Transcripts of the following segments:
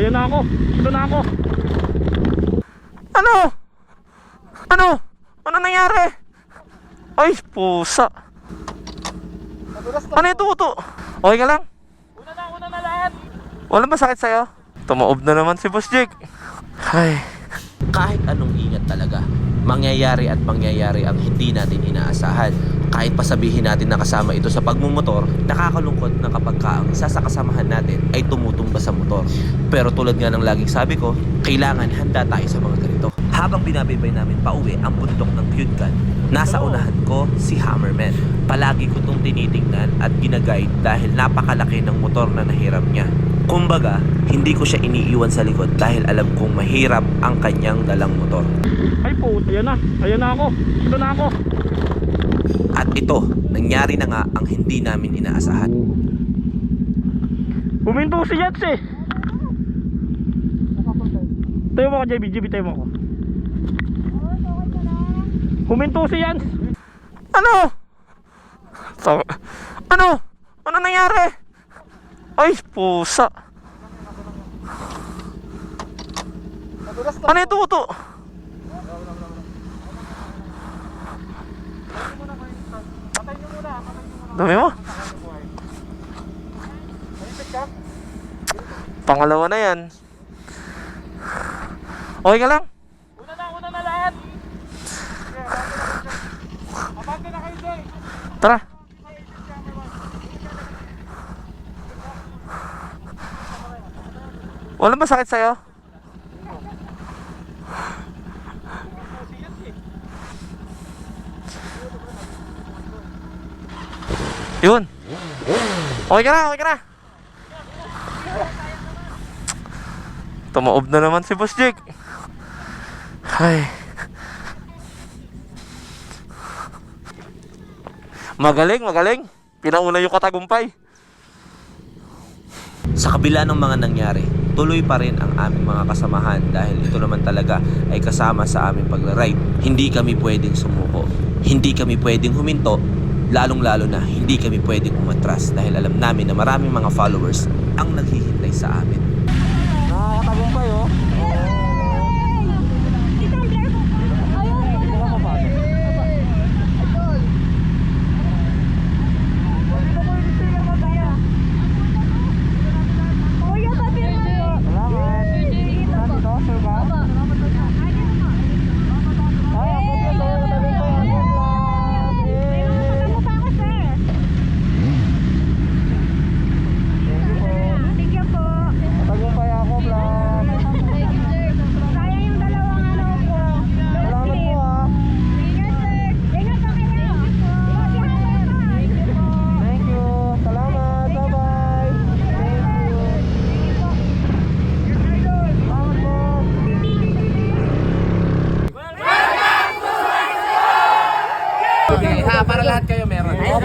Ayan na ako. Ito na ako. Ano nangyari? Ay, pusa. Ano ito? Okay ka lang? Una na lahat. Wala masakit sa'yo? Tumaob na naman si Boss Jake. Ay. Kahit anong ingat talaga, mangyayari at mangyayari ang hindi natin inaasahan. Kahit pa sabihin natin na kasama ito sa pagmumotor, nakakalungkot na kapag ang isa sa kasamahan natin ay tumutumba sa motor. Pero tulad nga ng laging sabi ko, kailangan handa tayo sa mga ganito. Habang binabaybay namin pauwi ang bundok ng Pyudgan, nasa unahan ko si Hammerman. Palagi ko itong tinitingnan at ginaguide dahil napakalaki ng motor na nahiram niya. Kumbaga, hindi ko siya iniiwan sa likod dahil alam kong mahirap ang kanyang dalang motor. Ay po, ayan na ako. Ito na ako. At ito, nangyari na nga ang hindi namin inaasahan. Huminto si Yats eh. Tayo mo ako, JB, tayo mo ako. Huminto si Yats. Ano nangyari? Ay, pusa. Ano ito? Dami mo? Pangalawa na yan. Okay ka lang? Una na lahat. Abante na kayo, Joy. Tara. Wala masakit sa'yo? Yun. Okay ka na. Tumaob na naman si Boss Jake. Ay. Magaling. Pinauna yung katagumpay. Sa kabila ng mga nangyari, tuloy pa rin ang aming mga kasamahan dahil ito naman talaga ay kasama sa aming pagla-ride. Hindi kami pwedeng sumuko. Hindi kami pwedeng huminto. Lalong-lalo na hindi kami pwedeng umatras dahil alam namin na maraming mga followers ang naghihintay sa amin. Nakakatagumpay oh. Para lahat kayo meron. Lang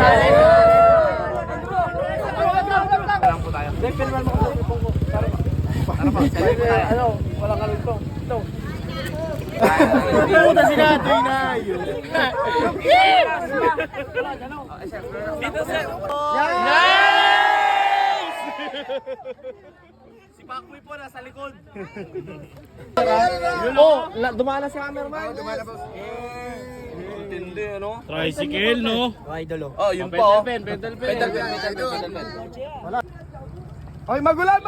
po tayo. Ano? Walang kalito. Ito. Puta si Natoy na yun. Dito sir. Nice! Si Pakboy po nasa likod. Oh, dumaan na si Hammerman. Dumaan na po. Tindi, ano? Tricycle, no? Idol. Oh, yun po. Pedal pen. Oy, magulan!